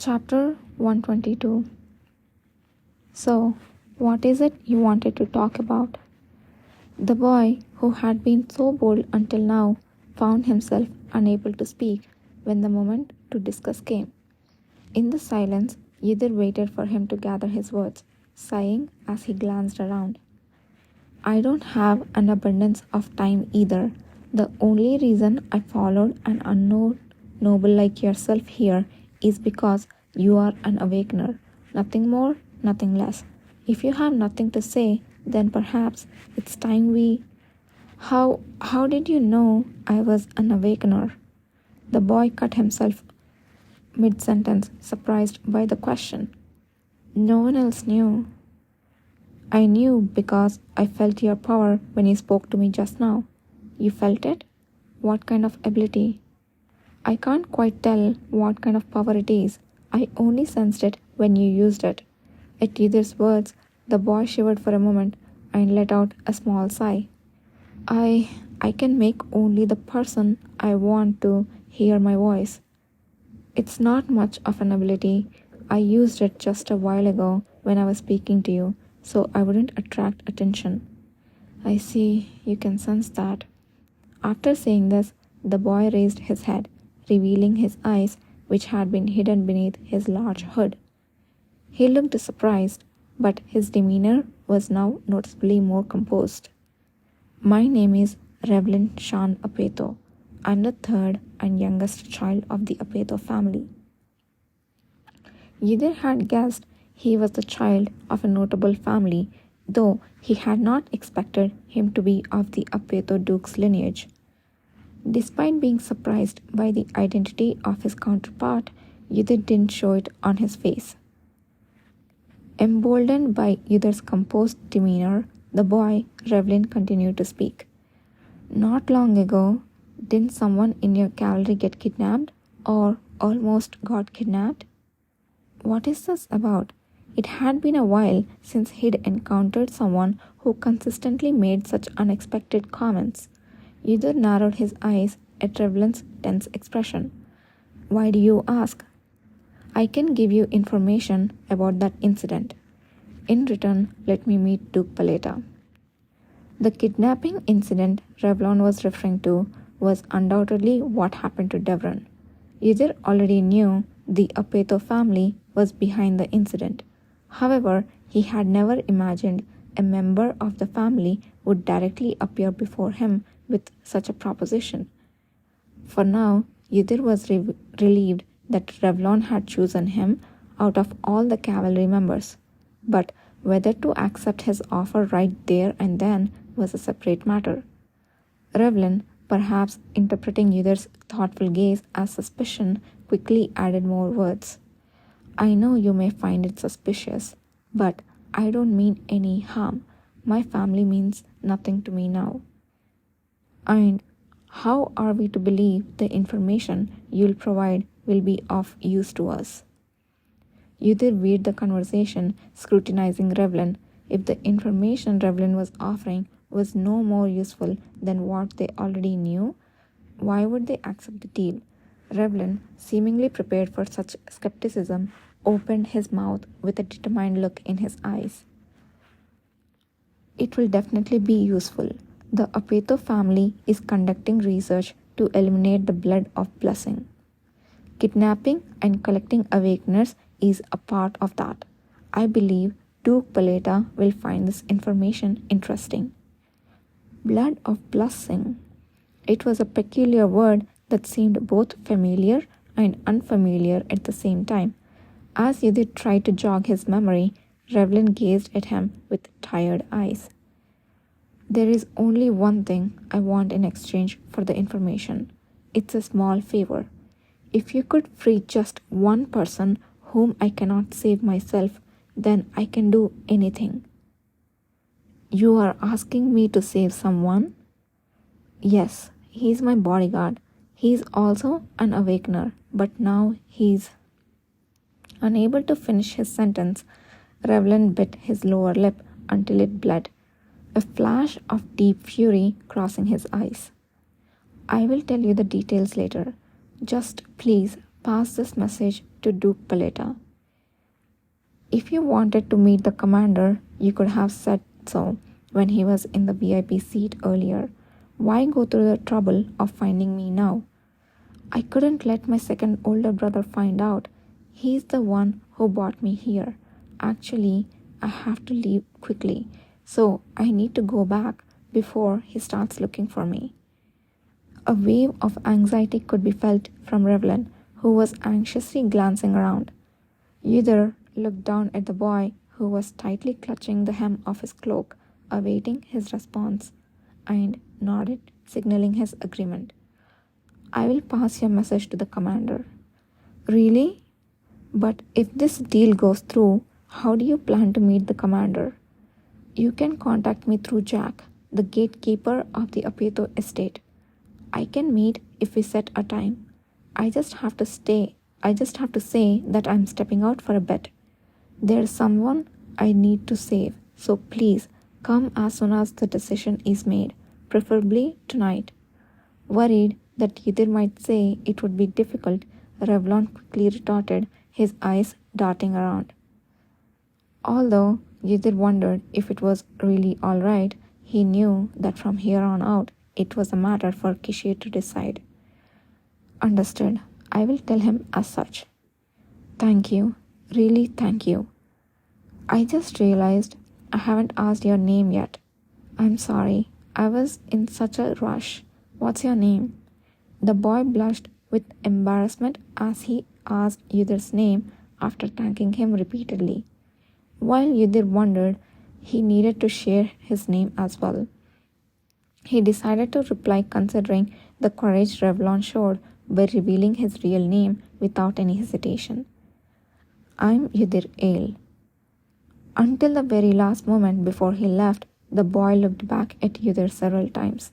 Chapter 122. So, what is it you wanted to talk about? The boy, who had been so bold until now, found himself unable to speak when the moment to discuss came. In the silence, Yidhir waited for him to gather his words, sighing as he glanced around. I don't have an abundance of time either. The only reason I followed an unknown noble like yourself here is because you are an awakener. Nothing more, nothing less. If you have nothing to say, then perhaps it's time we. How did you know I was an awakener? The boy cut himself mid sentence, surprised by the question. No one else knew. I knew because I felt your power when you spoke to me just now. You felt it? What kind of ability? I can't quite tell what kind of power it is. I only sensed it when you used it. At Yidhir's words, the boy shivered for a moment and let out a small sigh. I can make only the person I want to hear my voice. It's not much of an ability. I used it just a while ago when I was speaking to you, so I wouldn't attract attention. I see, you can sense that. After saying this, the boy raised his head, revealing his eyes, which had been hidden beneath his large hood. He looked surprised, but his demeanor was now noticeably more composed. My name is Revlin Shan Apeto. I'm the third and youngest child of the Apeto family. Yidhir had guessed he was the child of a notable family, though he had not expected him to be of the Apeto Duke's lineage. Despite being surprised by the identity of his counterpart, Yidhir didn't show it on his face. Emboldened by Yidhir's composed demeanor, the boy, Revlin, continued to speak. Not long ago, didn't someone in your cavalry get kidnapped or almost got kidnapped? What is this about? It had been a while since he'd encountered someone who consistently made such unexpected comments. Yidhir narrowed his eyes at Revlin's tense expression. Why do you ask? I can give you information about that incident. In return, let me meet Duke Paleta. The kidnapping incident Revlin was referring to was undoubtedly what happened to Devron. Yidhir already knew the Apeto family was behind the incident. However, he had never imagined a member of the family would directly appear before him with such a proposition. For now, Yidhir was relieved that Revlin had chosen him out of all the cavalry members. But whether to accept his offer right there and then was a separate matter. Revlin, perhaps interpreting Yidhir's thoughtful gaze as suspicion, quickly added more words. I know you may find it suspicious, but I don't mean any harm. My family means nothing to me now. And how are we to believe the information you'll provide will be of use to us? Yidhir veered the conversation, scrutinizing Revlin. If the information Revlin was offering was no more useful than what they already knew, why would they accept the deal? Revlin, seemingly prepared for such skepticism, opened his mouth with a determined look in his eyes. It will definitely be useful. The Apeto family is conducting research to eliminate the blood of blessing. Kidnapping and collecting awakeners is a part of that. I believe Duke Paleta will find this information interesting. Blood of blessing. It was a peculiar word that seemed both familiar and unfamiliar at the same time. As Yidhir tried to jog his memory, Revlin gazed at him with tired eyes. There is only one thing I want in exchange for the information. It's a small favor. If you could free just one person whom I cannot save myself, then I can do anything. You are asking me to save someone? Yes, he's my bodyguard. He's also an awakener, but now he's... Unable to finish his sentence, Revlin bit his lower lip until it bled, a flash of deep fury crossing his eyes. I will tell you the details later. Just please pass this message to Duke Paleta. If you wanted to meet the commander, you could have said so when he was in the VIP seat earlier. Why go through the trouble of finding me now? I couldn't let my second older brother find out. He's the one who brought me here. Actually, I have to leave quickly, so I need to go back before he starts looking for me. A wave of anxiety could be felt from Revlin, who was anxiously glancing around. Yudhir looked down at the boy, who was tightly clutching the hem of his cloak, awaiting his response, and nodded, signaling his agreement. I will pass your message to the commander. Really? But if this deal goes through, how do you plan to meet the commander? You can contact me through Jack, the gatekeeper of the Apeto estate. I can meet if we set a time. I just have to say that I'm stepping out for a bit. There's someone I need to save, so please come as soon as the decision is made, preferably tonight. Worried that Yudhir might say it would be difficult, Revlon quickly retorted, his eyes darting around. Although Yudhir wondered if it was really all right, he knew that from here on out it was a matter for Kishir to decide. Understood. I will tell him as such. Thank you. Really thank you. I just realized I haven't asked your name yet. I'm sorry. I was in such a rush. What's your name? The boy blushed with embarrassment as he asked Yudhir's name after thanking him repeatedly. While Yudhir wondered, he needed to share his name as well. He decided to reply considering the courage Revlon showed by revealing his real name without any hesitation. I'm Yudhir Ale. Until the very last moment before he left, the boy looked back at Yudhir several times.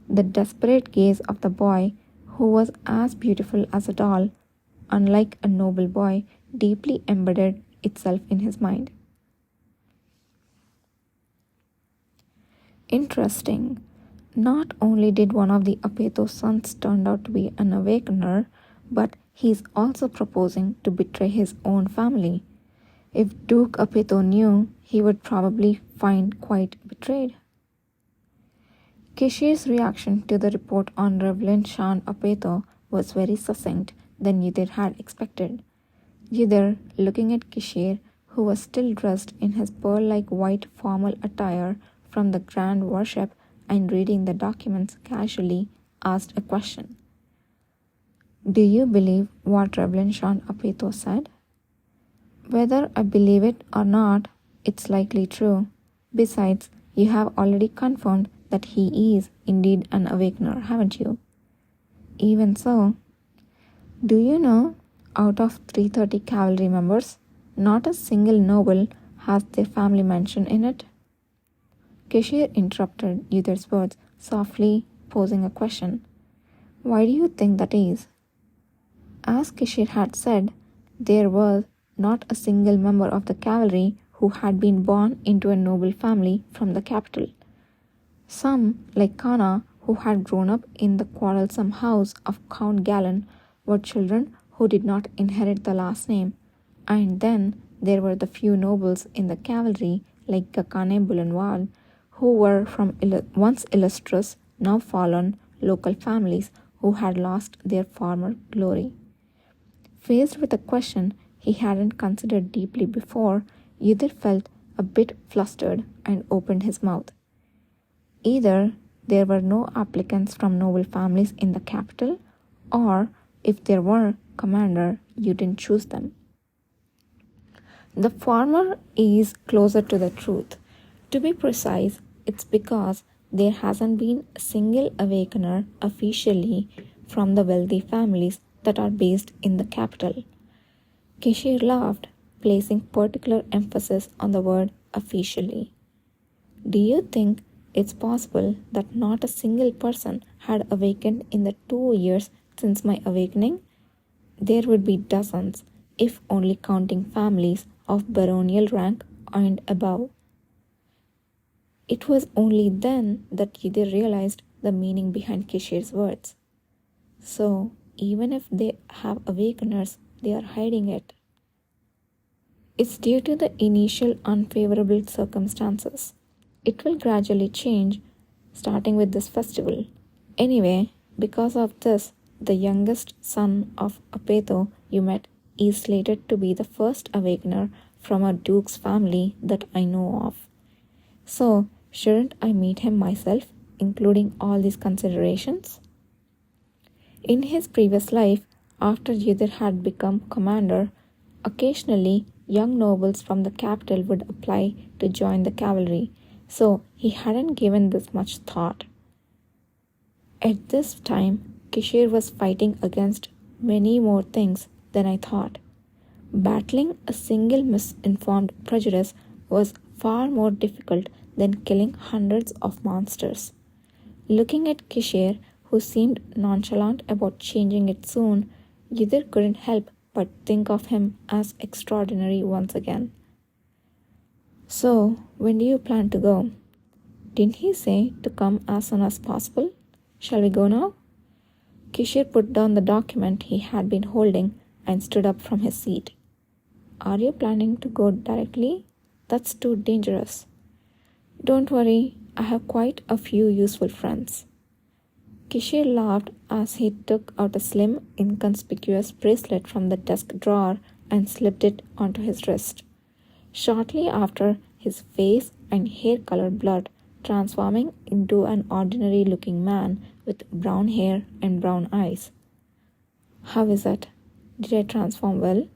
The desperate gaze of the boy, who was as beautiful as a doll, unlike a noble boy, deeply embedded itself in his mind. Interesting. Not only did one of the Apeto sons turn out to be an awakener, but he's also proposing to betray his own family. If Duke Apeto knew, he would probably find quite betrayed. Kishir's reaction to the report on Revlin Shan Apeto was very succinct than Yudhir had expected. Yudhir, looking at Kishir, who was still dressed in his pearl-like white formal attire from the grand worship and reading the documents casually, asked a question. Do you believe what Revlin Shan Apeto said? Whether I believe it or not, it's likely true. Besides, you have already confirmed that he is indeed an awakener, haven't you? Even so, do you know, out of 330 cavalry members, not a single noble has their family mentioned in it? Kishir interrupted Yudhir's words, softly posing a question. Why do you think that is? As Kishir had said, there was not a single member of the cavalry who had been born into a noble family from the capital. Some, like Kana, who had grown up in the quarrelsome house of Count Galen, were children who did not inherit the last name, and then there were the few nobles in the cavalry, like Gakane Bulanwal, who were from once illustrious, now fallen, local families who had lost their former glory. Faced with a question he hadn't considered deeply before, Yudhir felt a bit flustered and opened his mouth. Either there were no applicants from noble families in the capital, or if there were, Commander, you didn't choose them. The former is closer to the truth. To be precise, it's because there hasn't been a single awakener officially from the wealthy families that are based in the capital. Kishir laughed, placing particular emphasis on the word officially. Do you think it's possible that not a single person had awakened in the 2 years since my awakening? There would be dozens, if only counting families of baronial rank and above. It was only then that Yudhir realized the meaning behind Kishir's words. So, even if they have awakeners, they are hiding it. It's due to the initial unfavorable circumstances. It will gradually change, starting with this festival. Anyway, because of this, the youngest son of Apeto you met is slated to be the first awakener from a duke's family that I know of. So, shouldn't I meet him myself, including all these considerations? In his previous life, after Yudhir had become commander, occasionally young nobles from the capital would apply to join the cavalry, so he hadn't given this much thought. At this time, Kishir was fighting against many more things than I thought. Battling a single misinformed prejudice was far more difficult than killing hundreds of monsters. Looking at Kishir, who seemed nonchalant about changing it soon, Yudhir couldn't help but think of him as extraordinary once again. So, when do you plan to go? Didn't he say to come as soon as possible? Shall we go now? Kishir put down the document he had been holding and stood up from his seat. Are you planning to go directly? That's too dangerous. Don't worry, I have quite a few useful friends. Kishir laughed as he took out a slim, inconspicuous bracelet from the desk drawer and slipped it onto his wrist. Shortly after, his face and hair color blurred, transforming into an ordinary-looking man with brown hair and brown eyes. How is it? Did I transform well?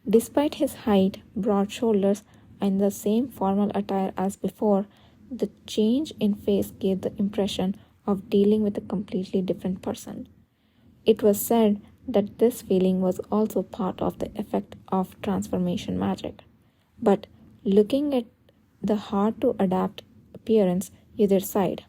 Despite his height, broad shoulders, and the same formal attire as before, the change in face gave the impression of dealing with a completely different person. It was said that this feeling was also part of the effect of transformation magic. But looking at the hard-to-adapt appearance, Yudhir sighed.